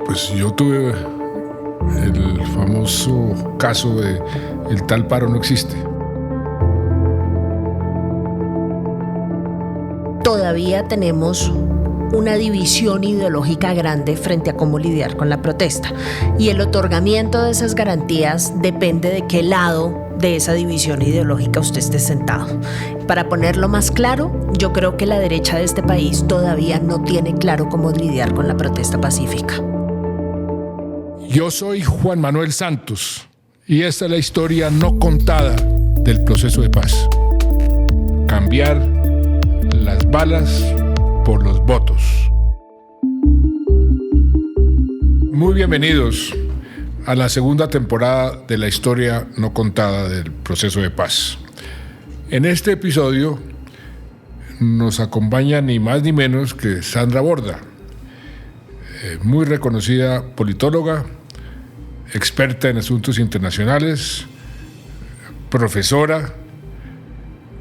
Pues yo tuve el famoso caso de el tal paro no existe. Todavía tenemos una división ideológica grande frente a cómo lidiar con la protesta. Y el otorgamiento de esas garantías depende de qué lado de esa división ideológica usted esté sentado. Para ponerlo más claro, yo creo que la derecha de este país todavía no tiene claro cómo lidiar con la protesta pacífica. Yo soy Juan Manuel Santos y esta es la historia no contada del proceso de paz. Cambiar las balas por los votos. Muy bienvenidos a la segunda temporada de la historia no contada del proceso de paz. En este episodio nos acompaña ni más ni menos que Sandra Borda, muy reconocida politóloga, experta en asuntos internacionales, profesora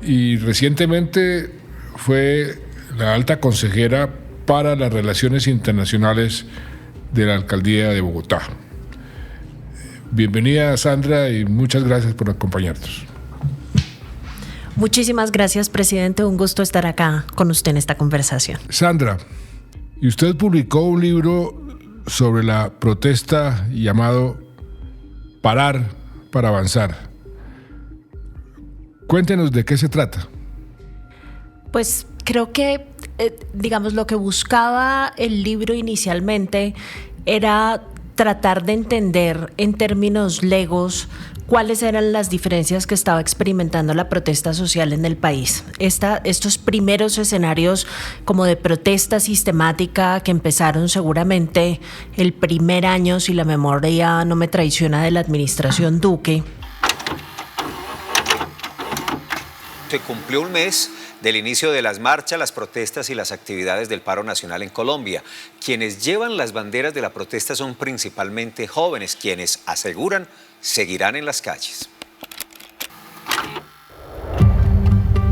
y recientemente fue la alta consejera para las relaciones internacionales de la Alcaldía de Bogotá. Bienvenida, Sandra, y muchas gracias por acompañarnos. Muchísimas gracias, presidente. Un gusto estar acá con usted en esta conversación. Sandra, y usted publicó un libro sobre la protesta llamado Parar para Avanzar. Cuéntenos de qué se trata. Pues creo que, lo que buscaba el libro inicialmente era tratar de entender en términos legos cuáles eran las diferencias que estaba experimentando la protesta social en el país. Estos primeros escenarios como de protesta sistemática que empezaron seguramente el primer año, si la memoria no me traiciona, de la administración Duque. Se cumplió un mes del inicio de las marchas, las protestas y las actividades del paro nacional en Colombia. Quienes llevan las banderas de la protesta son principalmente jóvenes, quienes aseguran seguirán en las calles.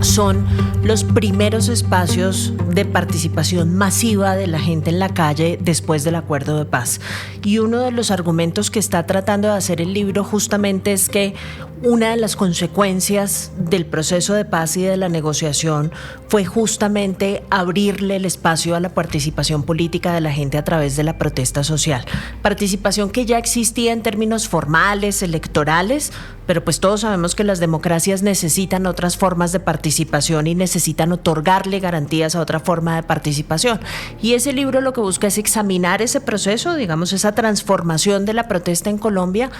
Son los primeros espacios de participación masiva de la gente en la calle después del acuerdo de paz. Y uno de los argumentos que está tratando de hacer el libro justamente es que una de las consecuencias del proceso de paz y de la negociación fue justamente abrirle el espacio a la participación política de la gente a través de la protesta social. Participación que ya existía en términos formales, electorales, pero pues todos sabemos que las democracias necesitan otras formas de participación y necesitan otorgarle garantías a otra forma de participación. Y ese libro lo que busca es examinar ese proceso, esa transformación de la protesta en Colombia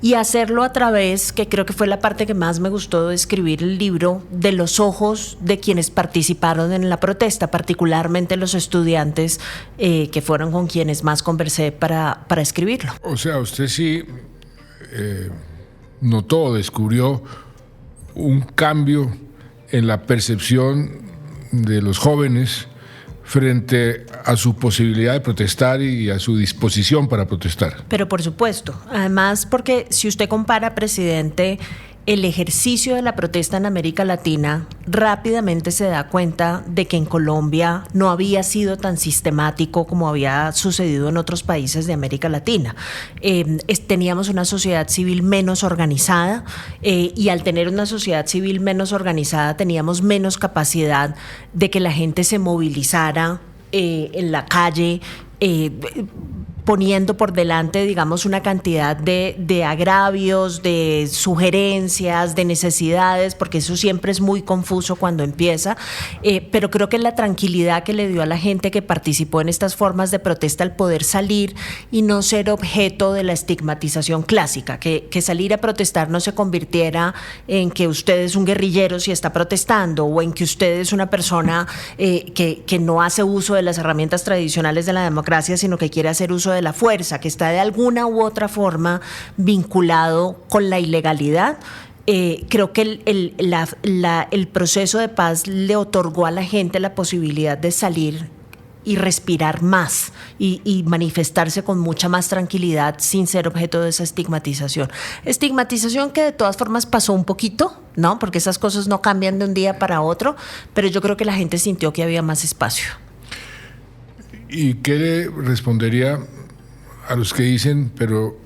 y hacerlo a través, que creo que fue la parte que más me gustó de escribir el libro, de los ojos de quienes participaron en la protesta, particularmente los estudiantes que fueron con quienes más conversé para escribirlo. O sea, usted sí notó, descubrió un cambio en la percepción de los jóvenes frente a su posibilidad de protestar y a su disposición para protestar. Pero por supuesto, además porque si usted compara, presidente, el ejercicio de la protesta en América Latina, rápidamente se da cuenta de que en Colombia no había sido tan sistemático como había sucedido en otros países de América Latina. Teníamos una sociedad civil menos organizada y al tener una sociedad civil menos organizada teníamos menos capacidad de que la gente se movilizara en la calle, poniendo por delante, una cantidad de agravios, de sugerencias, de necesidades, porque eso siempre es muy confuso cuando empieza, pero creo que la tranquilidad que le dio a la gente que participó en estas formas de protesta al poder salir y no ser objeto de la estigmatización clásica, que salir a protestar no se convirtiera en que usted es un guerrillero si está protestando o en que usted es una persona que no hace uso de las herramientas tradicionales de la democracia, sino que quiere hacer uso de la fuerza, que está de alguna u otra forma vinculado con la ilegalidad. Creo que el proceso de paz le otorgó a la gente la posibilidad de salir y respirar más y manifestarse con mucha más tranquilidad sin ser objeto de esa estigmatización. Estigmatización que de todas formas pasó un poquito, ¿no? Porque esas cosas no cambian de un día para otro, pero yo creo que la gente sintió que había más espacio. ¿Y qué le respondería a los que dicen, pero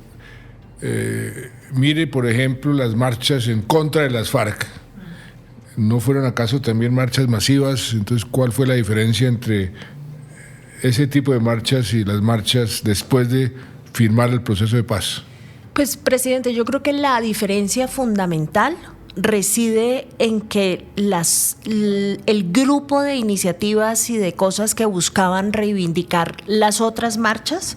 mire, por ejemplo, las marchas en contra de las FARC. ¿No fueron acaso también marchas masivas? Entonces, ¿cuál fue la diferencia entre ese tipo de marchas y las marchas después de firmar el proceso de paz? Pues, presidente, yo creo que la diferencia fundamental reside en que el grupo de iniciativas y de cosas que buscaban reivindicar las otras marchas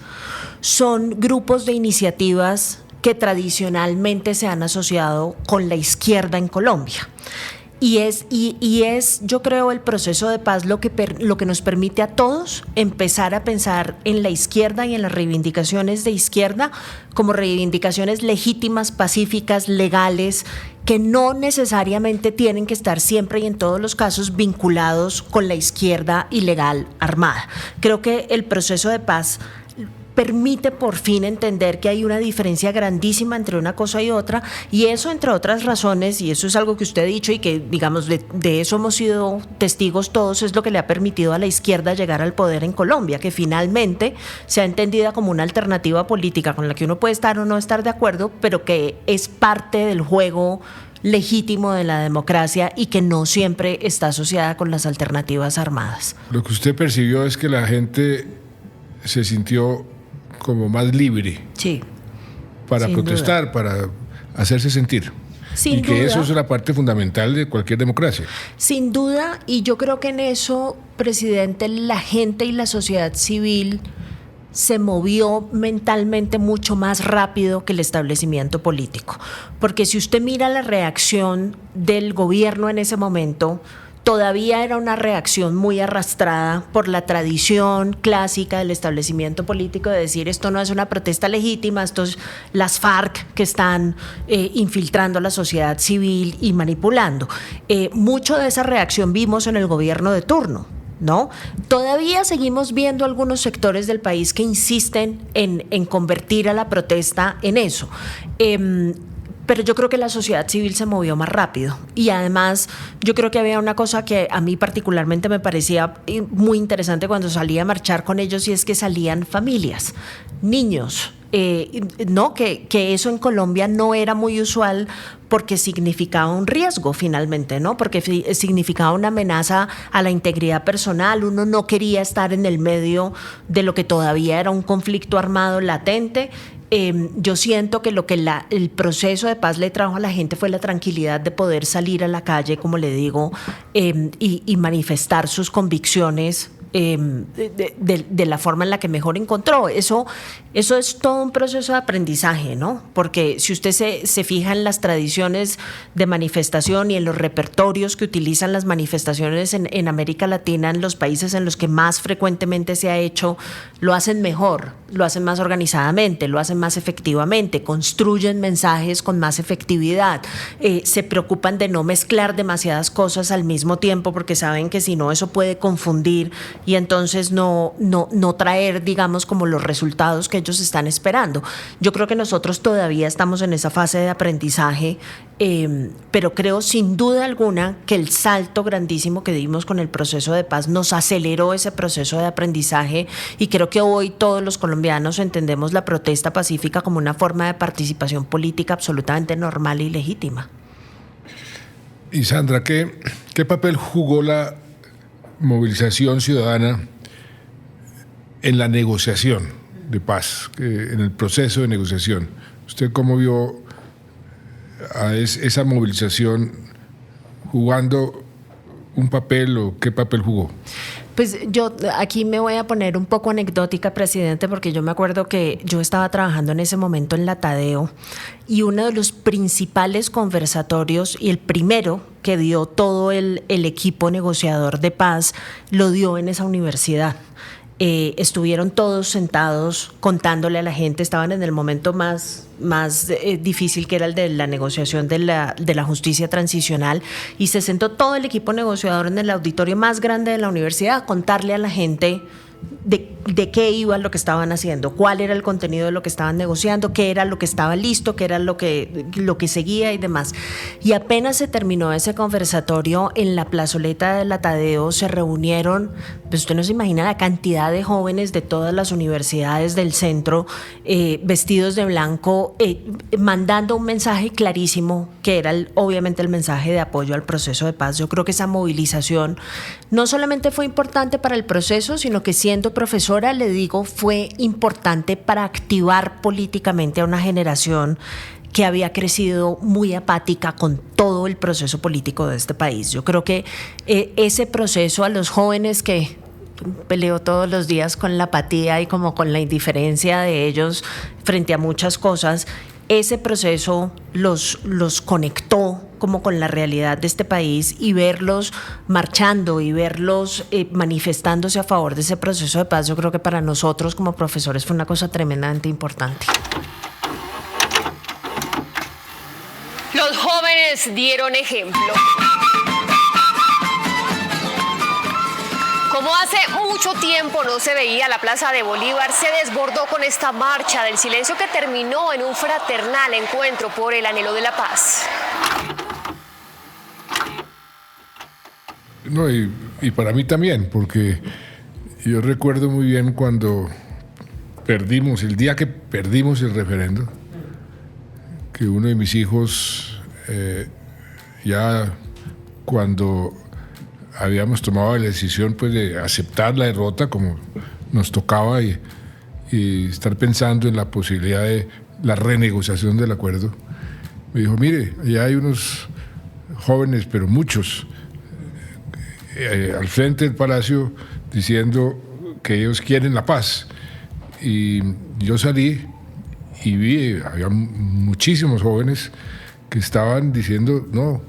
son grupos de iniciativas que tradicionalmente se han asociado con la izquierda en Colombia. Y es, yo creo, el proceso de paz lo que nos permite a todos empezar a pensar en la izquierda y en las reivindicaciones de izquierda como reivindicaciones legítimas, pacíficas, legales, que no necesariamente tienen que estar siempre y en todos los casos vinculados con la izquierda ilegal armada. Creo que el proceso de paz permite por fin entender que hay una diferencia grandísima entre una cosa y otra, y eso, entre otras razones, y eso es algo que usted ha dicho y que, digamos, de eso hemos sido testigos todos, es lo que le ha permitido a la izquierda llegar al poder en Colombia, que finalmente se ha entendida como una alternativa política con la que uno puede estar o no estar de acuerdo, pero que es parte del juego legítimo de la democracia y que no siempre está asociada con las alternativas armadas. Lo que usted percibió es que la gente se sintió como más libre, sí, para protestar, duda, para hacerse sentir. Sin y que duda, eso es la parte fundamental de cualquier democracia. Sin duda, y yo creo que en eso, presidente, la gente y la sociedad civil se movió mentalmente mucho más rápido que el establecimiento político. Porque si usted mira la reacción del gobierno en ese momento, todavía era una reacción muy arrastrada por la tradición clásica del establecimiento político de decir esto no es una protesta legítima, esto es las FARC que están infiltrando a la sociedad civil y manipulando. Mucho de esa reacción vimos en el gobierno de turno, ¿no? Todavía seguimos viendo algunos sectores del país que insisten en convertir a la protesta en eso. Pero yo creo que la sociedad civil se movió más rápido y además yo creo que había una cosa que a mí particularmente me parecía muy interesante cuando salía a marchar con ellos, y es que salían familias, niños, no, que eso en Colombia no era muy usual porque significaba un riesgo finalmente, ¿no? Porque significaba una amenaza a la integridad personal. Uno no quería estar en el medio de lo que todavía era un conflicto armado latente. Yo siento que lo que el proceso de paz le trajo a la gente fue la tranquilidad de poder salir a la calle, como le digo, y manifestar sus convicciones de la forma en la que mejor encontró. Eso es todo un proceso de aprendizaje, ¿no? Porque si usted se fija en las tradiciones de manifestación y en los repertorios que utilizan las manifestaciones en América Latina, en los países en los que más frecuentemente se ha hecho, lo hacen mejor, lo hacen más organizadamente, lo hacen más efectivamente, construyen mensajes con más efectividad, se preocupan de no mezclar demasiadas cosas al mismo tiempo porque saben que si no eso puede confundir y entonces no traer, digamos, como los resultados que ellos están esperando. Yo creo que nosotros todavía estamos en esa fase de aprendizaje, pero creo sin duda alguna que el salto grandísimo que dimos con el proceso de paz nos aceleró ese proceso de aprendizaje, y creo que hoy todos los colombianos entendemos la protesta pacífica como una forma de participación política absolutamente normal y legítima. Y Sandra, ¿qué papel jugó la movilización ciudadana en la negociación de paz, en el proceso de negociación? ¿Usted cómo vio a esa movilización jugando un papel, o qué papel jugó? Pues yo aquí me voy a poner un poco anecdótica, presidente, porque yo me acuerdo que yo estaba trabajando en ese momento en la Tadeo, y uno de los principales conversatorios, y el primero que dio todo el equipo negociador de paz, lo dio en esa universidad. Estuvieron todos sentados contándole a la gente, estaban en el momento más difícil, que era el de la negociación de la justicia transicional, y se sentó todo el equipo negociador en el auditorio más grande de la universidad a contarle a la gente de qué iba lo que estaban haciendo, cuál era el contenido de lo que estaban negociando, qué era lo que estaba listo, qué era lo que seguía y demás. Y apenas se terminó ese conversatorio, en la plazoleta de la Tadeo se reunieron, pues usted no se imagina la cantidad de jóvenes de todas las universidades del centro, vestidos de blanco, mandando un mensaje clarísimo, que era obviamente el mensaje de apoyo al proceso de paz. Yo creo que esa movilización no solamente fue importante para el proceso, sino que siendo profesora, le digo, fue importante para activar políticamente a una generación que había crecido muy apática con todo el proceso político de este país. Yo creo que ese proceso, a los jóvenes que peleo todos los días con la apatía y como con la indiferencia de ellos frente a muchas cosas, ese proceso los conectó como con la realidad de este país, y verlos marchando y verlos manifestándose a favor de ese proceso de paz, yo creo que para nosotros como profesores fue una cosa tremendamente importante. Los jóvenes dieron ejemplo. Como hace mucho tiempo no se veía, la Plaza de Bolívar se desbordó con esta marcha del silencio que terminó en un fraternal encuentro por el anhelo de la paz. No, y para mí también, porque yo recuerdo muy bien cuando perdimos, el día que perdimos el referendo, que uno de mis hijos, ya cuando habíamos tomado la decisión pues de aceptar la derrota como nos tocaba y estar pensando en la posibilidad de la renegociación del acuerdo, me dijo, mire, ya hay unos jóvenes, pero muchos, al frente del Palacio diciendo que ellos quieren la paz. Y yo salí y vi, había muchísimos jóvenes que estaban diciendo, no,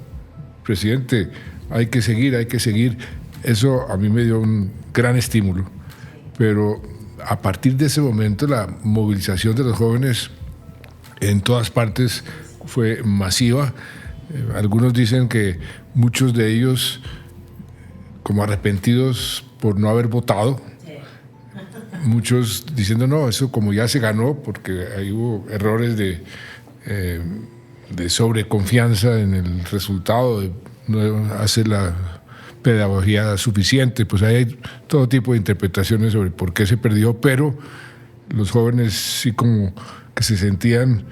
presidente, hay que seguir, hay que seguir. Eso a mí me dio un gran estímulo. Pero a partir de ese momento la movilización de los jóvenes en todas partes fue masiva. Algunos dicen que muchos de ellos como arrepentidos por no haber votado. Muchos diciendo, no, eso como ya se ganó, porque ahí hubo errores de sobreconfianza en el resultado, de no hacer la pedagogía suficiente. Pues hay todo tipo de interpretaciones sobre por qué se perdió, pero los jóvenes sí como que se sentían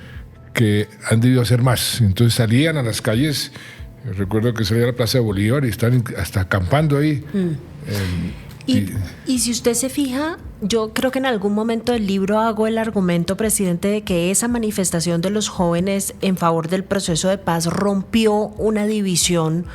que han debido hacer más. Entonces salían a las calles. Recuerdo que salía a la Plaza de Bolívar y están hasta acampando ahí. Y si usted se fija, yo creo que en algún momento del libro hago el argumento, presidente, de que esa manifestación de los jóvenes en favor del proceso de paz rompió una división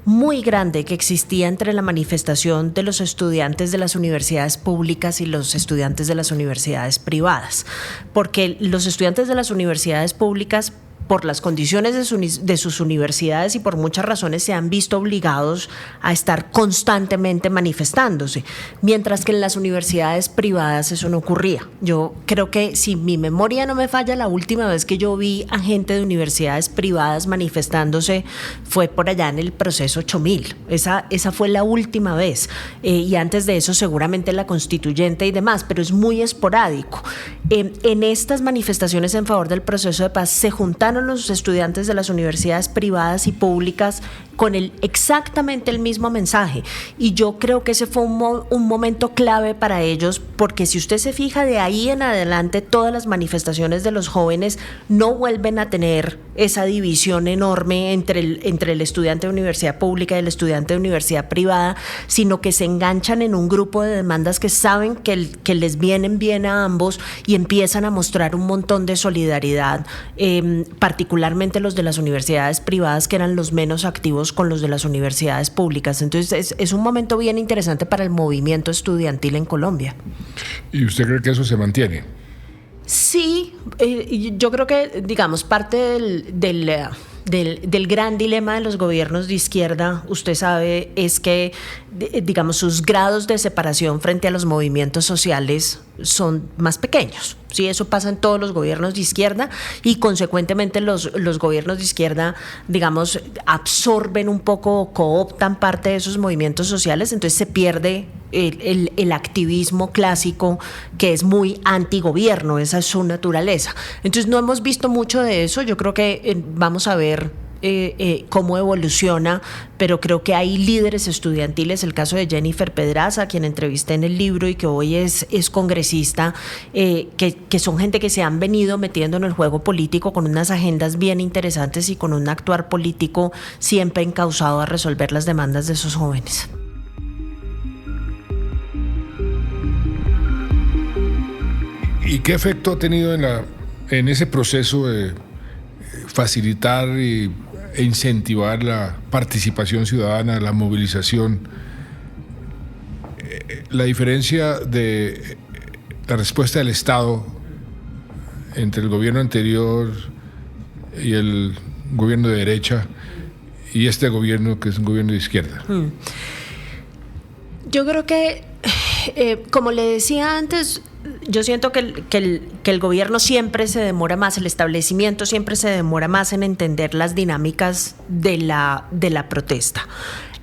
muy grande que existía entre la manifestación de los estudiantes de las universidades públicas y los estudiantes de las universidades privadas. Porque los estudiantes de las universidades públicas, por las condiciones de sus universidades y por muchas razones, se han visto obligados a estar constantemente manifestándose, mientras que en las universidades privadas eso no ocurría. Yo creo que, si mi memoria no me falla, la última vez que yo vi a gente de universidades privadas manifestándose fue por allá en el proceso 8000. Esa fue la última vez, y antes de eso seguramente la constituyente y demás, pero es muy esporádico. En estas manifestaciones en favor del proceso de paz se juntaron los estudiantes de las universidades privadas y públicas con exactamente el mismo mensaje, y yo creo que ese fue un momento clave para ellos, porque si usted se fija, de ahí en adelante todas las manifestaciones de los jóvenes no vuelven a tener esa división enorme entre el estudiante de universidad pública y el estudiante de universidad privada, sino que se enganchan en un grupo de demandas que saben que les vienen bien a ambos, y empiezan a mostrar un montón de solidaridad, particularmente los de las universidades privadas, que eran los menos activos con los de las universidades públicas. Entonces es un momento bien interesante para el movimiento estudiantil en Colombia. ¿Y usted cree que eso se mantiene? Sí, yo creo que, digamos, parte del gran dilema de los gobiernos de izquierda, usted sabe, es que, digamos, sus grados de separación frente a los movimientos sociales son más pequeños. Sí, eso pasa en todos los gobiernos de izquierda, y consecuentemente los gobiernos de izquierda, digamos, absorben un poco o cooptan parte de esos movimientos sociales, entonces se pierde el activismo clásico, que es muy antigobierno, esa es su naturaleza. Entonces no hemos visto mucho de eso. Yo creo que vamos a ver cómo evoluciona, pero creo que hay líderes estudiantiles, el caso de Jennifer Pedraza, quien entrevisté en el libro y que hoy es congresista, que son gente que se han venido metiendo en el juego político con unas agendas bien interesantes y con un actuar político siempre encauzado a resolver las demandas de esos jóvenes. ¿Y qué efecto ha tenido en ese proceso de facilitar e incentivar la participación ciudadana, la movilización? La diferencia de la respuesta del Estado entre el gobierno anterior y el gobierno de derecha y este gobierno, que es un gobierno de izquierda. Yo creo que, como le decía antes, yo siento que el gobierno siempre se demora más, el establecimiento siempre se demora más en entender las dinámicas de la protesta.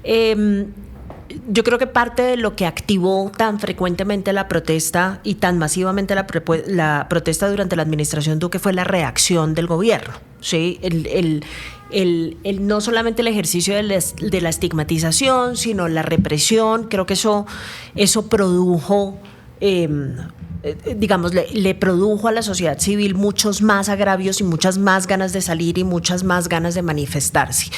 Yo creo que parte de lo que activó tan frecuentemente la protesta y tan masivamente la protesta durante la administración Duque fue la reacción del gobierno, ¿sí? No solamente el ejercicio de la estigmatización, sino la represión. Creo que eso produjo, digamos, le produjo a la sociedad civil muchos más agravios y muchas más ganas de salir y muchas más ganas de manifestarse.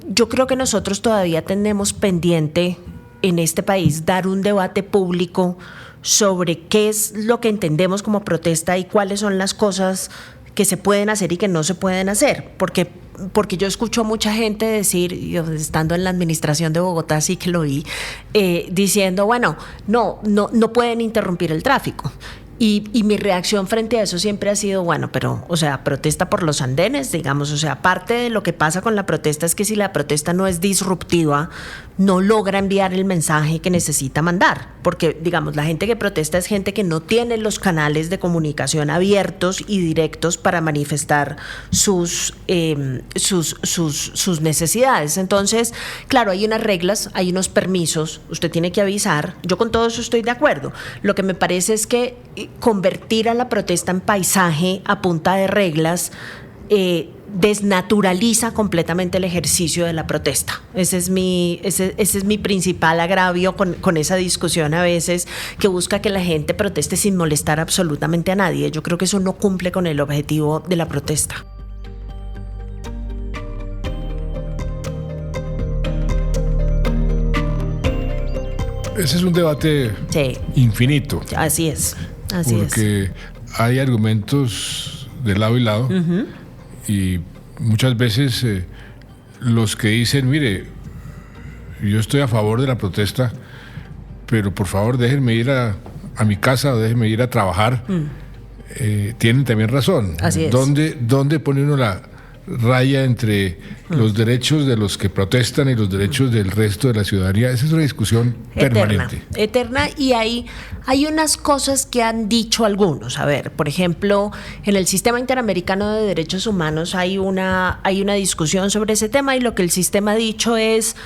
Yo creo que nosotros todavía tenemos pendiente en este país dar un debate público sobre qué es lo que entendemos como protesta y cuáles son las cosas que se pueden hacer y que no se pueden hacer, porque yo escucho a mucha gente decir, yo estando en la administración de Bogotá sí que lo vi, diciendo, bueno, no pueden interrumpir el tráfico. Y mi reacción frente a eso siempre ha sido, bueno, pero, o sea, protesta por los andenes, digamos, o sea, parte de lo que pasa con la protesta es que si la protesta no es disruptiva, no logra enviar el mensaje que necesita mandar, porque, digamos, la gente que protesta es gente que no tiene los canales de comunicación abiertos y directos para manifestar sus necesidades. Entonces, claro, hay unas reglas, hay unos permisos, usted tiene que avisar. Yo con todo eso estoy de acuerdo. Lo que me parece es que convertir a la protesta en paisaje a punta de reglas desnaturaliza completamente el ejercicio de la protesta. Ese es mi principal agravio con esa discusión a veces, que busca que la gente proteste sin molestar absolutamente a nadie. Yo creo que eso no cumple con el objetivo de la protesta. Ese es un debate infinito. Así es. Porque hay argumentos de lado y lado, y muchas veces los que dicen, mire, yo estoy a favor de la protesta, pero por favor déjenme ir a mi casa o déjenme ir a trabajar, tienen también razón. Así es. ¿Dónde pone uno la raya entre los derechos de los que protestan y los derechos del resto de la ciudadanía? Esa es una discusión permanente. Eterna, y hay unas cosas que han dicho algunos. A ver, por ejemplo, en el Sistema Interamericano de Derechos Humanos hay una discusión sobre ese tema, y lo que el sistema ha dicho es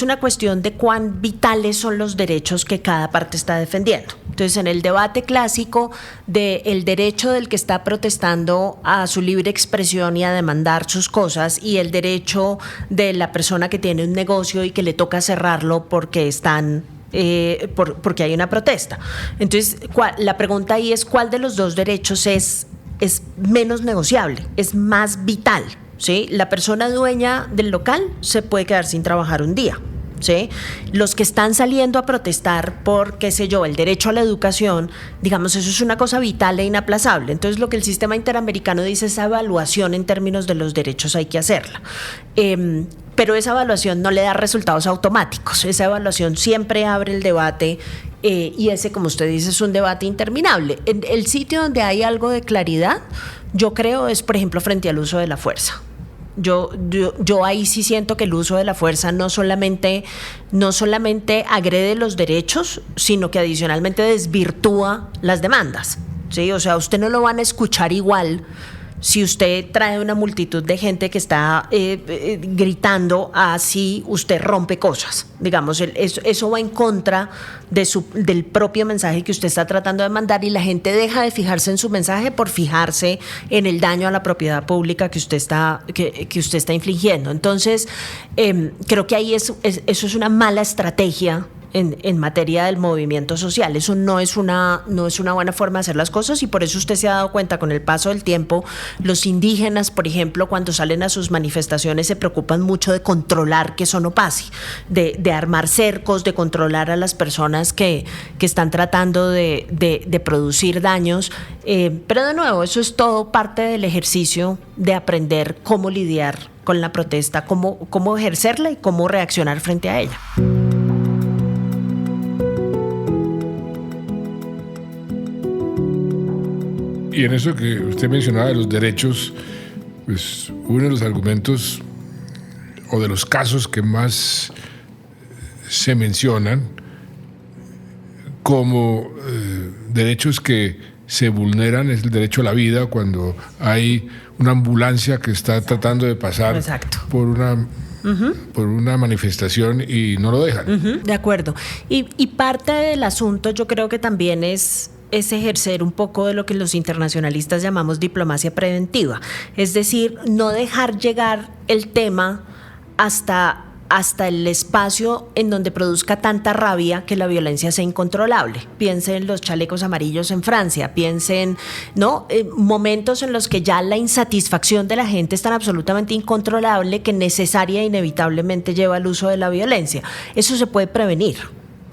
una cuestión de cuán vitales son los derechos que cada parte está defendiendo. Entonces, en el debate clásico del derecho del que está protestando a su libre expresión y a demandar sus cosas, y el derecho de la persona que tiene un negocio y que le toca cerrarlo porque porque hay una protesta. Entonces, la pregunta ahí es, ¿cuál de los dos derechos es menos negociable, es más vital? ¿Sí? La persona dueña del local se puede quedar sin trabajar un día, ¿sí? Los que están saliendo a protestar por, qué sé yo, el derecho a la educación, digamos, eso es una cosa vital e inaplazable. Entonces, lo que el Sistema Interamericano dice, esa evaluación en términos de los derechos hay que hacerla. Pero esa evaluación no le da resultados automáticos. Esa evaluación siempre abre el debate, y ese, como usted dice, es un debate interminable. El sitio donde hay algo de claridad, yo creo, es, por ejemplo, frente al uso de la fuerza. Yo ahí sí siento que el uso de la fuerza no solamente agrede los derechos, sino que adicionalmente desvirtúa las demandas, ¿sí? O sea, usted no lo van a escuchar igual si usted trae una multitud de gente que está gritando así, usted rompe cosas. Digamos, eso va en contra del propio mensaje que usted está tratando de mandar, y la gente deja de fijarse en su mensaje por fijarse en el daño a la propiedad pública que usted está infligiendo. Entonces, creo que ahí eso es una mala estrategia en materia del movimiento social. Eso no es una buena forma de hacer las cosas, y por eso usted se ha dado cuenta con el paso del tiempo, los indígenas, por ejemplo, cuando salen a sus manifestaciones se preocupan mucho de controlar que eso no pase, de armar cercos, de controlar a las personas que están tratando de producir daños, pero de nuevo, eso es todo parte del ejercicio de aprender cómo lidiar con la protesta, cómo ejercerla y cómo reaccionar frente a ella. Y en eso que usted mencionaba de los derechos, pues uno de los argumentos o de los casos que más se mencionan como derechos que se vulneran es el derecho a la vida, cuando hay una ambulancia que está tratando de pasar Exacto. por una manifestación y no lo dejan. De acuerdo. Y parte del asunto yo creo que también es ejercer un poco de lo que los internacionalistas llamamos diplomacia preventiva. Es decir, no dejar llegar el tema hasta el espacio en donde produzca tanta rabia que la violencia sea incontrolable. Piensen en los chalecos amarillos en Francia, piensen, ¿no? Momentos en los que ya la insatisfacción de la gente es tan absolutamente incontrolable que necesaria e inevitablemente lleva al uso de la violencia. Eso se puede prevenir.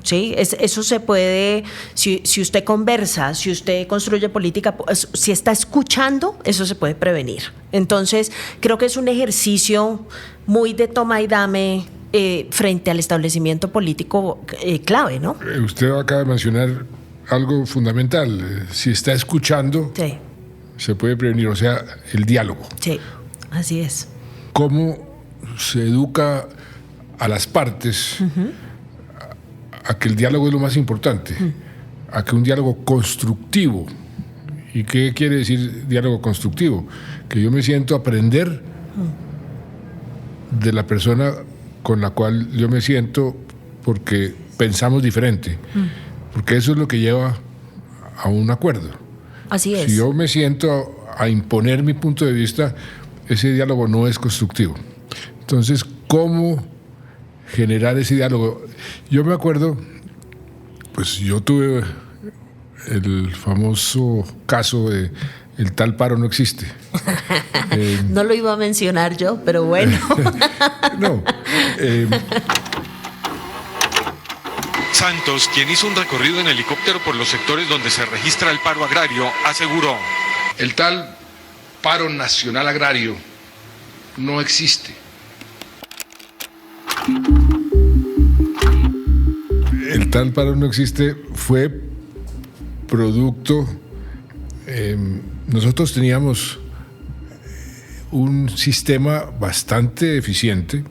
¿Sí? Eso se puede, si usted conversa, si usted construye política, si está escuchando, eso se puede prevenir. Entonces, creo que es un ejercicio muy de toma y dame frente al establecimiento político clave, ¿no? Usted acaba de mencionar algo fundamental. Si está escuchando, sí, se puede prevenir, o sea, el diálogo. Sí, así es. ¿Cómo se educa a las partes a que el diálogo es lo más importante, a que un diálogo constructivo? ¿Y qué quiere decir diálogo constructivo? Que yo me siento a aprender de la persona con la cual yo me siento, porque pensamos diferente, porque eso es lo que lleva a un acuerdo. Así es. Si yo me siento a imponer mi punto de vista, ese diálogo no es constructivo. Entonces, ¿cómo generar ese diálogo? Yo me acuerdo, pues yo tuve el famoso caso de el tal paro no existe. No lo iba a mencionar yo, pero bueno. No. Santos, quien hizo un recorrido en helicóptero por los sectores donde se registra el paro agrario, aseguró: el tal paro nacional agrario no existe. El tal paro no existe fue producto. Nosotros teníamos un sistema bastante eficiente.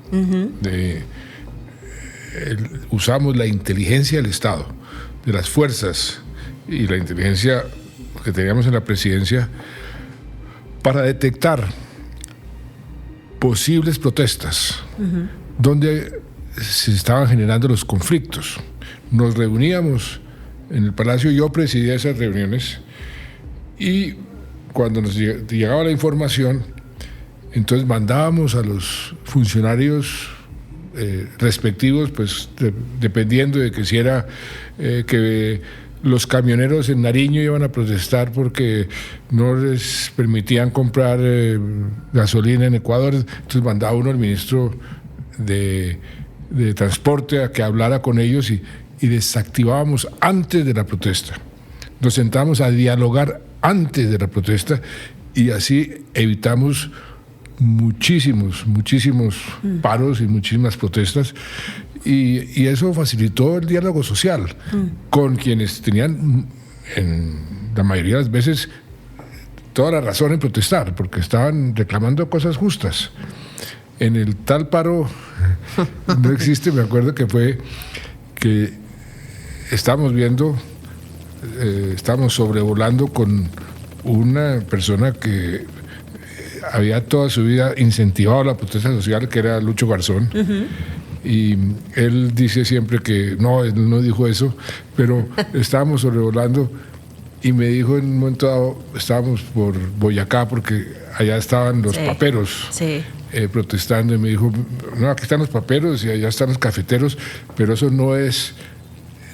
Usamos la inteligencia del Estado, de las fuerzas y la inteligencia que teníamos en la presidencia para detectar posibles protestas donde se estaban generando los conflictos. Nos reuníamos en el Palacio, yo presidía esas reuniones, y cuando nos llegaba la información, entonces mandábamos a los funcionarios respectivos, pues dependiendo de que si era que los camioneros en Nariño iban a protestar porque no les permitían comprar gasolina en Ecuador, entonces mandaba uno al ministro de Transporte a que hablara con ellos y desactivábamos antes de la protesta. Nos sentábamos a dialogar antes de la protesta y así evitamos muchísimos paros y muchísimas protestas, y eso facilitó el diálogo social con quienes tenían, en la mayoría de las veces, toda la razón en protestar, porque estaban reclamando cosas justas. En el tal paro no existe, me acuerdo que fue que estábamos sobrevolando con una persona que había toda su vida incentivado la protesta social, que era Lucho Garzón. Y él dice siempre que no, él no dijo eso, pero estábamos sobrevolando y me dijo en un momento dado, estábamos por Boyacá porque allá estaban los paperos protestando, y me dijo, no, aquí están los paperos y allá están los cafeteros, pero eso no es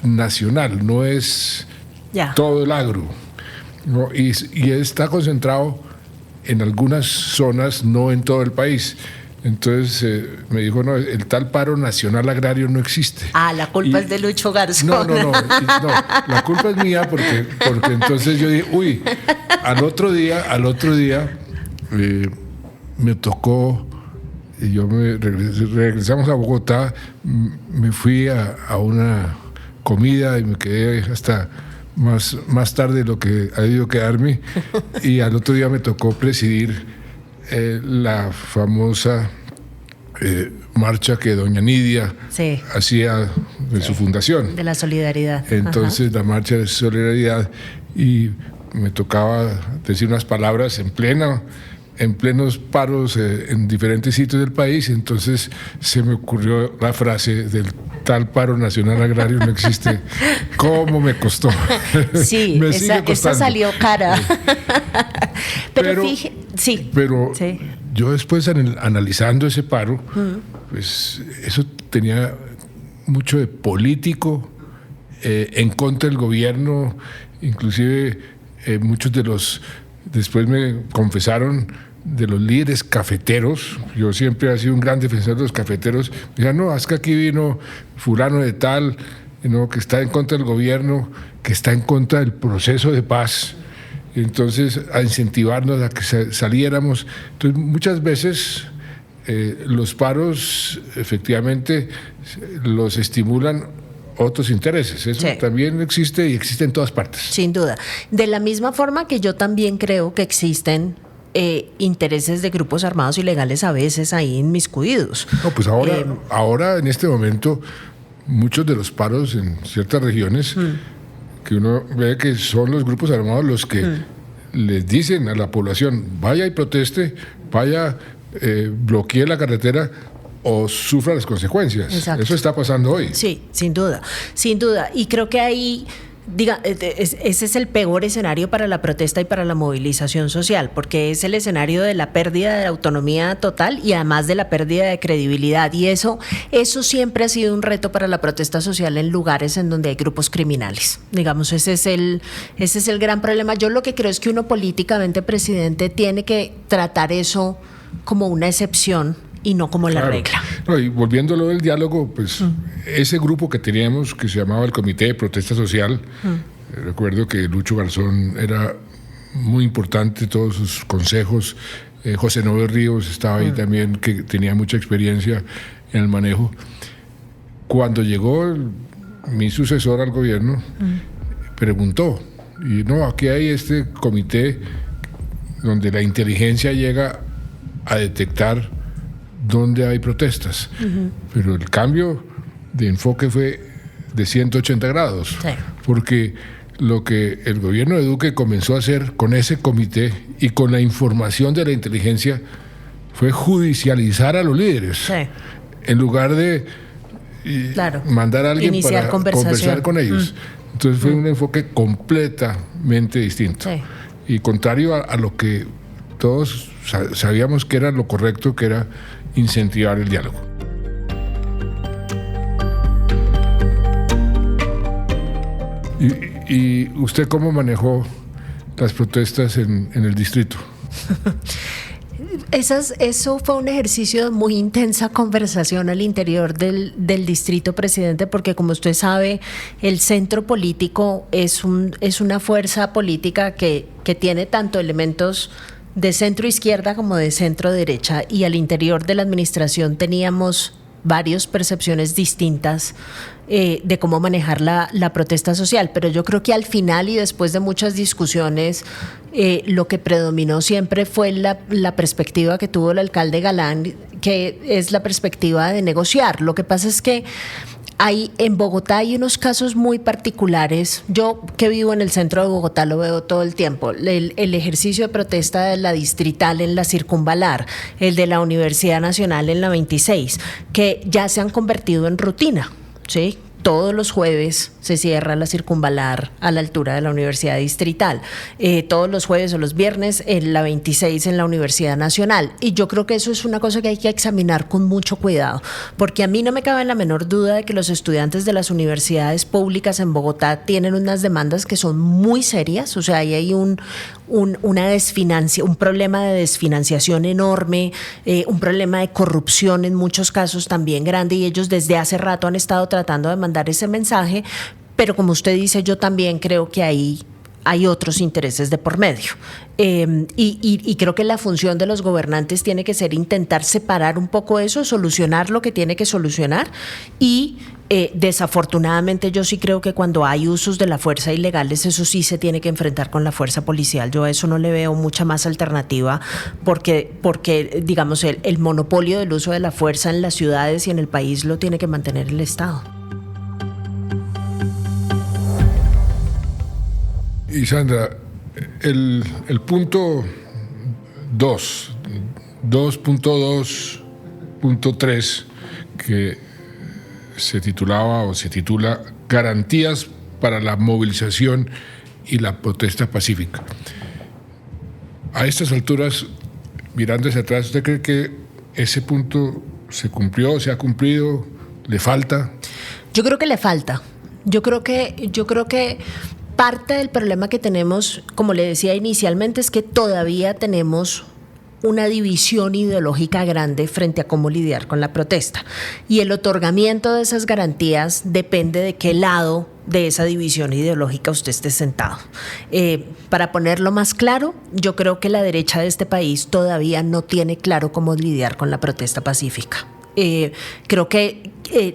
nacional, no es todo el agro, ¿no? Y está concentrado en algunas zonas, no en todo el país. Entonces me dijo, no, el tal paro nacional agrario no existe. La culpa es de Lucho Garzón. No, la culpa es mía porque entonces yo dije, uy, al otro día me tocó, y yo regresamos a Bogotá, me fui a una comida y me quedé hasta más tarde de lo que ha debido quedarme, y al otro día me tocó presidir la famosa marcha que doña Nidia hacía de su fundación. De la solidaridad. Entonces, la marcha de solidaridad, y me tocaba decir unas palabras en plenos paros en diferentes sitios del país. Entonces se me ocurrió la frase del tal paro nacional agrario no existe. ¿Cómo me costó? Sí, esa salió cara. Pero yo después, analizando ese paro, pues eso tenía mucho de político, en contra del gobierno. Inclusive muchos de los, después me confesaron, de los líderes cafeteros, yo siempre he sido un gran defensor de los cafeteros, me decían, no, es que aquí vino fulano de tal, ¿no?, que está en contra del gobierno, que está en contra del proceso de paz, entonces a incentivarnos a que saliéramos. Entonces muchas veces los paros efectivamente los estimulan otros intereses. Eso también existe, y existe en todas partes. Sin duda. De la misma forma que yo también creo que existen intereses de grupos armados ilegales a veces ahí inmiscuidos. No, pues ahora en este momento, muchos de los paros en ciertas regiones, que uno ve que son los grupos armados los que les dicen a la población, vaya y proteste, vaya, bloquee la carretera o sufra las consecuencias. Exacto. Eso está pasando hoy. Sí, sin duda. Y creo que ahí, ese es el peor escenario para la protesta y para la movilización social, porque es el escenario de la pérdida de autonomía total y además de la pérdida de credibilidad. Y eso siempre ha sido un reto para la protesta social en lugares en donde hay grupos criminales. Digamos, ese es el gran problema. Yo lo que creo es que uno políticamente, presidente, tiene que tratar eso como una excepción y no como la regla. No, y volviendo a lo del diálogo, pues ese grupo que teníamos, que se llamaba el Comité de Protesta Social, recuerdo que Lucho Garzón era muy importante, todos sus consejos, José Noel Ríos estaba ahí también, que tenía mucha experiencia en el manejo. Cuando llegó mi sucesor al gobierno, preguntó, y no, aquí hay este comité donde la inteligencia llega a detectar dónde hay protestas, pero el cambio de enfoque fue de 180 grados, porque lo que el gobierno de Duque comenzó a hacer con ese comité y con la información de la inteligencia fue judicializar a los líderes, en lugar de mandar a alguien para conversar con ellos. Entonces fue un enfoque completamente distinto y contrario a lo que todos sabíamos que era lo correcto, que era incentivar el diálogo. ¿Y usted cómo manejó las protestas en el distrito? Eso fue un ejercicio de muy intensa conversación al interior del distrito, presidente, porque como usted sabe, el centro político es una fuerza política que tiene tanto elementos de centro izquierda como de centro derecha, y al interior de la administración teníamos varias percepciones distintas de cómo manejar la protesta social, pero yo creo que al final y después de muchas discusiones lo que predominó siempre fue la perspectiva que tuvo el alcalde Galán, que es la perspectiva de negociar. Lo que pasa es que En Bogotá hay unos casos muy particulares. Yo que vivo en el centro de Bogotá lo veo todo el tiempo. El ejercicio de protesta de la Distrital en la Circunvalar, el de la Universidad Nacional en la 26, que ya se han convertido en rutina, ¿sí? Todos los jueves se cierra la Circunvalar a la altura de la Universidad Distrital. Todos los jueves o los viernes en la 26 en la Universidad Nacional. Y yo creo que eso es una cosa que hay que examinar con mucho cuidado, porque a mí no me cabe la menor duda de que los estudiantes de las universidades públicas en Bogotá tienen unas demandas que son muy serias. O sea, ahí hay un problema de desfinanciación enorme, un problema de corrupción en muchos casos también grande, y ellos desde hace rato han estado tratando de mandar ese mensaje, pero como usted dice, yo también creo que ahí hay otros intereses de por medio. Y creo que la función de los gobernantes tiene que ser intentar separar un poco eso, solucionar lo que tiene que solucionar, y desafortunadamente yo sí creo que cuando hay usos de la fuerza ilegales, eso sí se tiene que enfrentar con la fuerza policial. Yo a eso no le veo mucha más alternativa, porque digamos, el monopolio del uso de la fuerza en las ciudades y en el país lo tiene que mantener el Estado. Y Sandra, el punto 2.2.3, que se titula Garantías para la movilización y la protesta pacífica. A estas alturas, mirando hacia atrás, ¿usted cree que ese punto se cumplió, se ha cumplido, le falta? Yo creo que le falta. Yo creo que parte del problema que tenemos, como le decía inicialmente, es que todavía tenemos una división ideológica grande frente a cómo lidiar con la protesta. Y el otorgamiento de esas garantías depende de qué lado de esa división ideológica usted esté sentado. Para ponerlo más claro, yo creo que la derecha de este país todavía no tiene claro cómo lidiar con la protesta pacífica. Creo que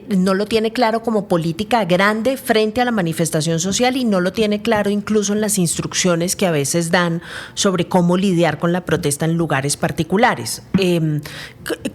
no lo tiene claro como política grande frente a la manifestación social, y no lo tiene claro incluso en las instrucciones que a veces dan sobre cómo lidiar con la protesta en lugares particulares.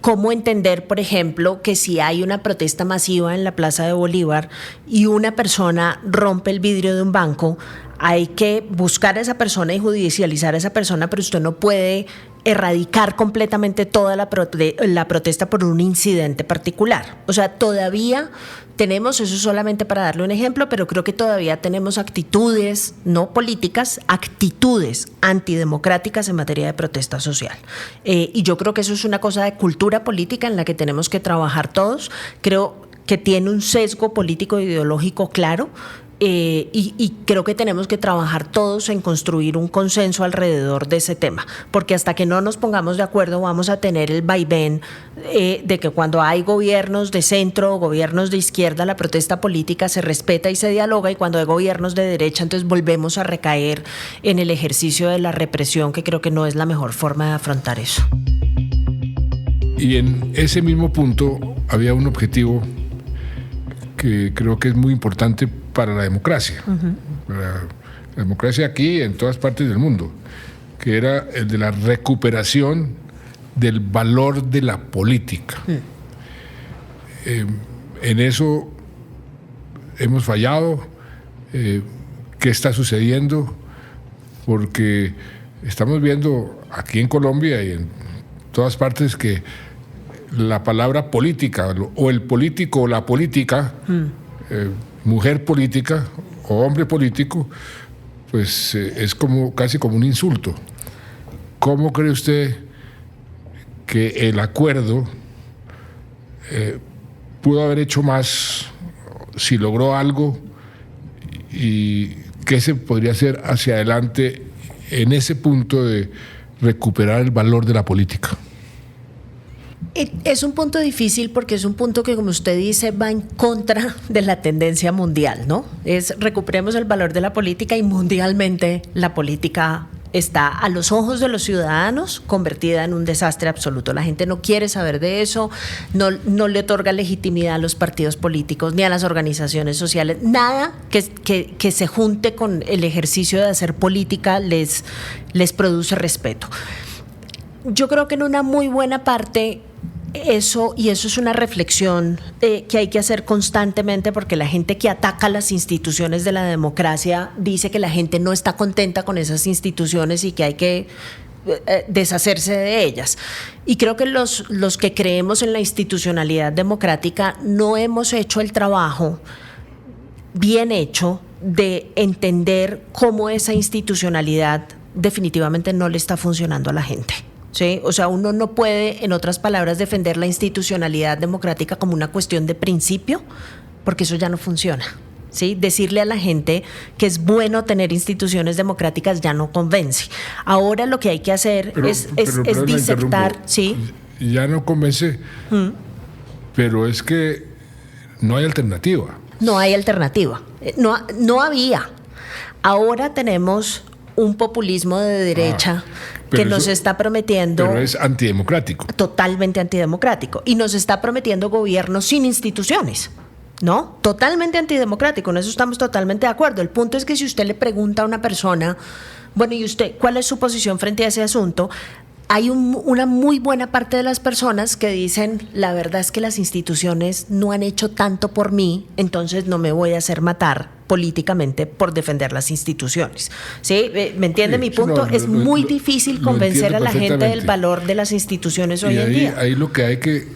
Cómo entender, por ejemplo, que si hay una protesta masiva en la Plaza de Bolívar y una persona rompe el vidrio de un banco, hay que buscar a esa persona y judicializar a esa persona, pero usted no puede erradicar completamente toda la protesta por un incidente particular. O sea, todavía tenemos, eso solamente para darle un ejemplo, pero creo que todavía tenemos actitudes, no políticas, actitudes antidemocráticas en materia de protesta social. Y yo creo que eso es una cosa de cultura política en la que tenemos que trabajar todos. Creo que tiene un sesgo político e ideológico claro. Y creo que tenemos que trabajar todos en construir un consenso alrededor de ese tema, porque hasta que no nos pongamos de acuerdo vamos a tener el vaivén de que cuando hay gobiernos de centro o gobiernos de izquierda, la protesta política se respeta y se dialoga, y cuando hay gobiernos de derecha, entonces volvemos a recaer en el ejercicio de la represión, que creo que no es la mejor forma de afrontar eso. Y en ese mismo punto había un objetivo que creo que es muy importante para la democracia, para la democracia aquí y en todas partes del mundo, que era el de la recuperación del valor de la política. En eso hemos fallado. ¿Qué está sucediendo? Porque estamos viendo aquí en Colombia y en todas partes que la palabra política, o el político o la política, mujer política o hombre político, pues es casi como un insulto. ¿Cómo cree usted que el acuerdo pudo haber hecho más, si logró algo, y qué se podría hacer hacia adelante en ese punto de recuperar el valor de la política? Es un punto difícil porque es un punto que, como usted dice, va en contra de la tendencia mundial, ¿no? Recuperemos el valor de la política, y mundialmente la política está a los ojos de los ciudadanos convertida en un desastre absoluto. La gente no quiere saber de eso, no le otorga legitimidad a los partidos políticos ni a las organizaciones sociales. Nada que se junte con el ejercicio de hacer política les produce respeto. Yo creo que en una muy buena parte Eso es una reflexión que hay que hacer constantemente, porque la gente que ataca las instituciones de la democracia dice que la gente no está contenta con esas instituciones y que hay que deshacerse de ellas. Y creo que los que creemos en la institucionalidad democrática no hemos hecho el trabajo bien hecho de entender cómo esa institucionalidad definitivamente no le está funcionando a la gente. ¿Sí? O sea, uno no puede, en otras palabras, defender la institucionalidad democrática como una cuestión de principio, porque eso ya no funciona. ¿Sí? Decirle a la gente que es bueno tener instituciones democráticas ya no convence. Ahora lo que hay que hacer es disectar. ¿Sí? Ya no convence, pero es que no hay alternativa. No hay alternativa. No había. Ahora tenemos un populismo de derecha que nos está prometiendo... Pero es antidemocrático. Totalmente antidemocrático. Y nos está prometiendo gobiernos sin instituciones, ¿no? Totalmente antidemocrático. En eso estamos totalmente de acuerdo. El punto es que si usted le pregunta a una persona, bueno, ¿y usted cuál es su posición frente a ese asunto? Hay una muy buena parte de las personas que dicen, la verdad es que las instituciones no han hecho tanto por mí, entonces no me voy a hacer matar políticamente por defender las instituciones. ¿Sí? ¿Me entiende mi punto? Es muy difícil convencer a la gente del valor de las instituciones hoy en día. Ahí lo que hay que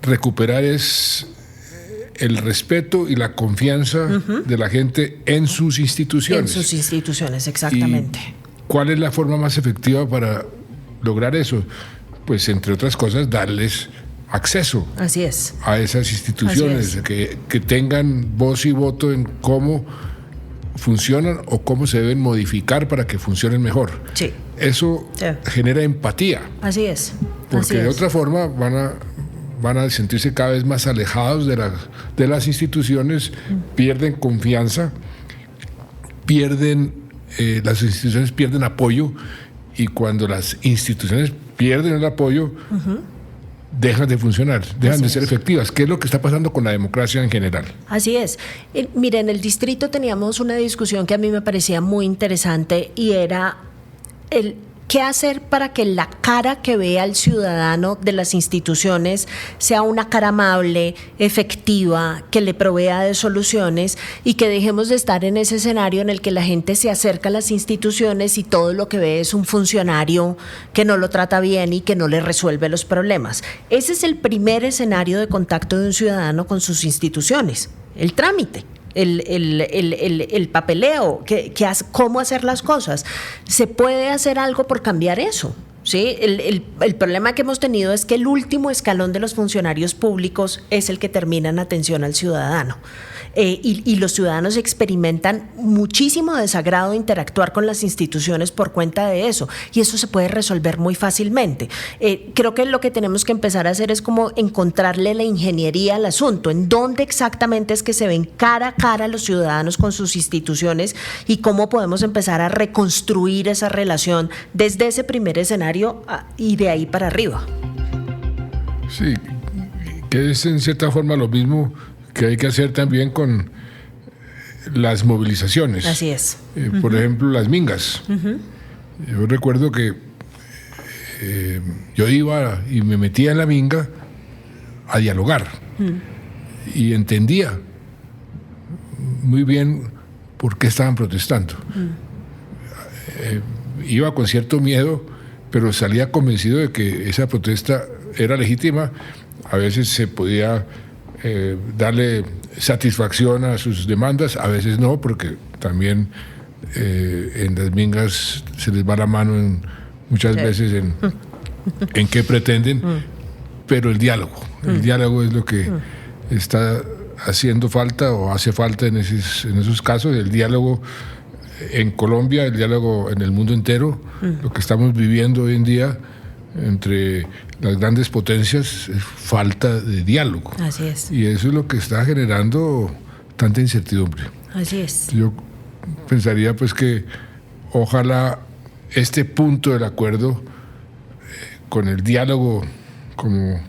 recuperar es el respeto y la confianza de la gente en sus instituciones. En sus instituciones, exactamente. ¿Cuál es la forma más efectiva para lograr eso? Pues, entre otras cosas, darles acceso Así es. a esas instituciones, que tengan voz y voto en cómo funcionan o cómo se deben modificar para que funcionen mejor. Sí. Eso genera empatía. Así es. Porque de otra forma van a sentirse cada vez más alejados de las instituciones, pierden confianza, las instituciones pierden apoyo, y cuando las instituciones pierden el apoyo, dejan de funcionar, dejan de ser efectivas. ¿Qué es lo que está pasando con la democracia en general? Así es. Mire, en el distrito teníamos una discusión que a mí me parecía muy interesante, y era ¿qué hacer para que la cara que vea al ciudadano de las instituciones sea una cara amable, efectiva, que le provea de soluciones, y que dejemos de estar en ese escenario en el que la gente se acerca a las instituciones y todo lo que ve es un funcionario que no lo trata bien y que no le resuelve los problemas? Ese es el primer escenario de contacto de un ciudadano con sus instituciones, el trámite. El papeleo, cómo hacer las cosas. ¿Se puede hacer algo por cambiar eso? ¿Sí? El problema que hemos tenido es que el último escalón de los funcionarios públicos es el que termina en atención al ciudadano. Y los ciudadanos experimentan muchísimo desagrado de interactuar con las instituciones por cuenta de eso, y eso se puede resolver muy fácilmente. Creo que lo que tenemos que empezar a hacer es como encontrarle la ingeniería al asunto, en dónde exactamente es que se ven cara a cara los ciudadanos con sus instituciones, y cómo podemos empezar a reconstruir esa relación desde ese primer escenario y de ahí para arriba. Sí, que es en cierta forma lo mismo que hay que hacer también con las movilizaciones. Así es. Por ejemplo, las mingas. Yo recuerdo que yo iba y me metía en la minga a dialogar, y entendía muy bien por qué estaban protestando. Iba con cierto miedo, pero salía convencido de que esa protesta era legítima. A veces se podía darle satisfacción a sus demandas, a veces no, porque también en las mingas se les va la mano muchas veces en qué pretenden, pero el diálogo es lo que está haciendo falta o hace falta en esos casos. El diálogo en Colombia, el diálogo en el mundo entero, lo que estamos viviendo hoy en día entre las grandes potencias es falta de diálogo. Así es. Y eso es lo que está generando tanta incertidumbre. Así es. Yo pensaría pues que ojalá este punto del acuerdo, con el diálogo como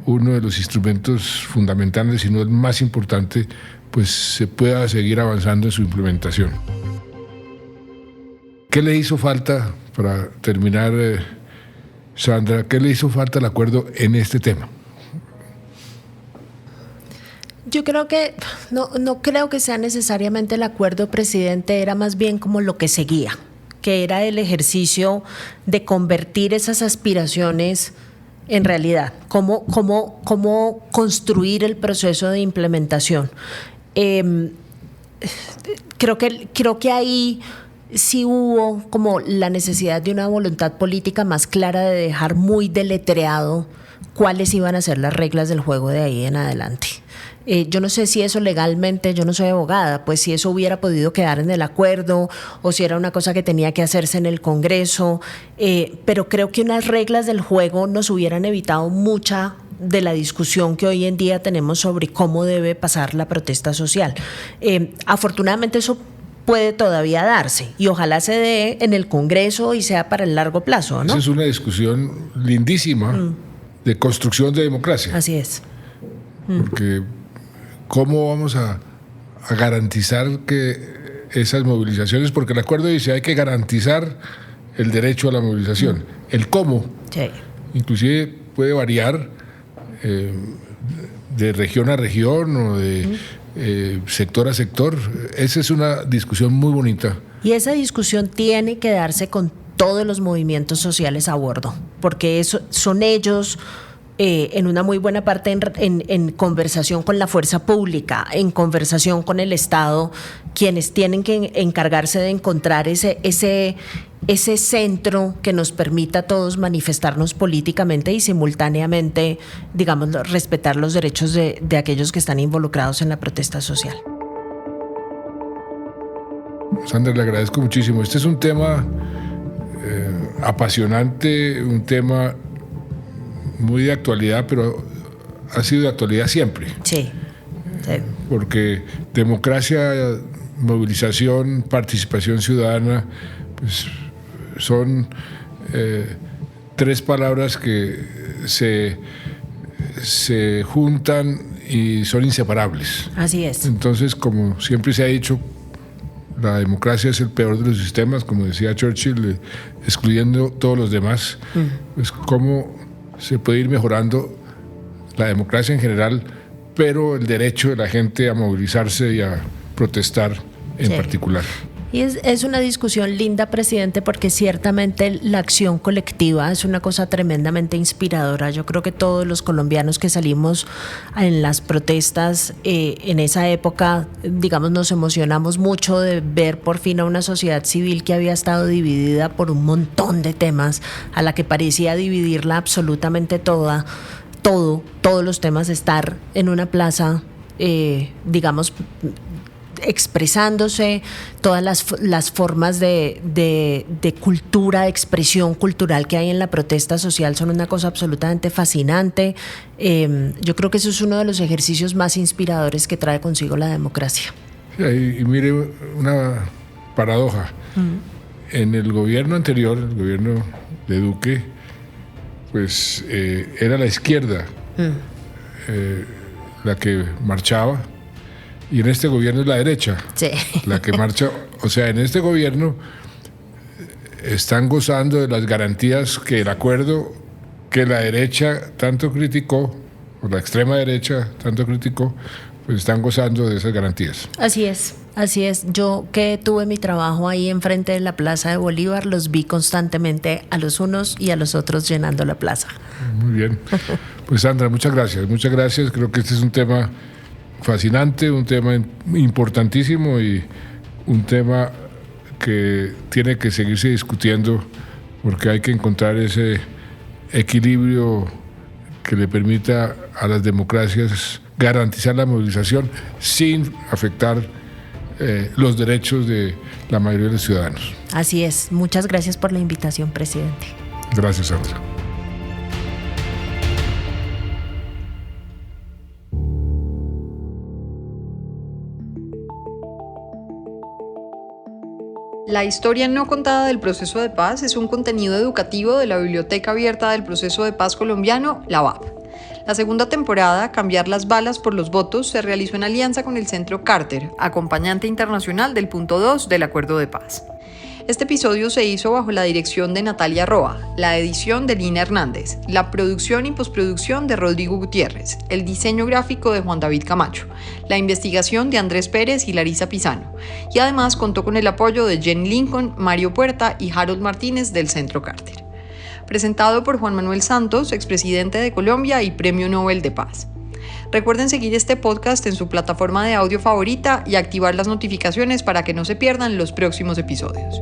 uno de los instrumentos fundamentales, si no el más importante, pues se pueda seguir avanzando en su implementación. ¿Qué le hizo falta para terminar Sandra, ¿qué le hizo falta al acuerdo en este tema? Yo creo que no creo que sea necesariamente el acuerdo, presidente, era más bien como lo que seguía, que era el ejercicio de convertir esas aspiraciones en realidad, cómo construir el proceso de implementación. Creo que ahí sí hubo como la necesidad de una voluntad política más clara de dejar muy deletreado cuáles iban a ser las reglas del juego de ahí en adelante. Yo no sé si eso legalmente, yo no soy abogada, pues si eso hubiera podido quedar en el acuerdo o si era una cosa que tenía que hacerse en el Congreso, pero creo que unas reglas del juego nos hubieran evitado mucha de la discusión que hoy en día tenemos sobre cómo debe pasar la protesta social. Afortunadamente eso puede todavía darse y ojalá se dé en el Congreso y sea para el largo plazo, ¿no? Esa es una discusión lindísima de construcción de democracia. Así es. Porque ¿cómo vamos a garantizar que esas movilizaciones? Porque el acuerdo dice hay que garantizar el derecho a la movilización. El cómo, Sí. inclusive puede variar de región a región o de sector a sector. Esa es una discusión muy bonita. Y esa discusión tiene que darse con todos los movimientos sociales a bordo, porque eso son ellos en una muy buena parte en conversación con la fuerza pública, en conversación con el Estado, quienes tienen que encargarse de encontrar ese centro que nos permita a todos manifestarnos políticamente y simultáneamente, digamos, respetar los derechos de aquellos que están involucrados en la protesta social. Sandra, le agradezco muchísimo. Este es un tema apasionante, un tema muy de actualidad, pero ha sido de actualidad siempre. Sí. Porque democracia, movilización, participación ciudadana, pues son tres palabras que se juntan y son inseparables. Así es. Entonces, como siempre se ha dicho, la democracia es el peor de los sistemas, como decía Churchill, excluyendo todos los demás. Pues cómo se puede ir mejorando la democracia en general, pero el derecho de la gente a movilizarse y a protestar en particular. Y es una discusión linda, presidente, porque ciertamente la acción colectiva es una cosa tremendamente inspiradora. Yo creo que todos los colombianos que salimos en las protestas en esa época, digamos, nos emocionamos mucho de ver por fin a una sociedad civil que había estado dividida por un montón de temas, a la que parecía dividirla absolutamente todos los temas, estar en una plaza, digamos, expresándose, todas las formas de cultura, de expresión cultural que hay en la protesta social son una cosa absolutamente fascinante. Yo creo que eso es uno de los ejercicios más inspiradores que trae consigo la democracia. Y mire una paradoja. En el gobierno anterior, el gobierno de Duque, pues era la izquierda la que marchaba. Y en este gobierno es la derecha la que marcha. O sea, en este gobierno están gozando de las garantías que el acuerdo que la derecha tanto criticó, o la extrema derecha tanto criticó, pues están gozando de esas garantías. Así es. Yo que tuve mi trabajo ahí enfrente de la Plaza de Bolívar, los vi constantemente a los unos y a los otros llenando la plaza. Muy bien. Pues Sandra, muchas gracias. Muchas gracias. Creo que este es un tema fascinante, un tema importantísimo y un tema que tiene que seguirse discutiendo porque hay que encontrar ese equilibrio que le permita a las democracias garantizar la movilización sin afectar los derechos de la mayoría de los ciudadanos. Así es. Muchas gracias por la invitación, presidente. Gracias, Sandra. La historia no contada del proceso de paz es un contenido educativo de la Biblioteca Abierta del Proceso de Paz Colombiano, la BAP. La segunda temporada, Cambiar las balas por los votos, se realizó en alianza con el Centro Carter, acompañante internacional del punto 2 del Acuerdo de Paz. Este episodio se hizo bajo la dirección de Natalia Roa, la edición de Lina Hernández, la producción y postproducción de Rodrigo Gutiérrez, el diseño gráfico de Juan David Camacho, la investigación de Andrés Pérez y Larisa Pisano, y además contó con el apoyo de Jenny Lincoln, Mario Puerta y Harold Martínez del Centro Carter. Presentado por Juan Manuel Santos, expresidente de Colombia y Premio Nobel de Paz. Recuerden seguir este podcast en su plataforma de audio favorita y activar las notificaciones para que no se pierdan los próximos episodios.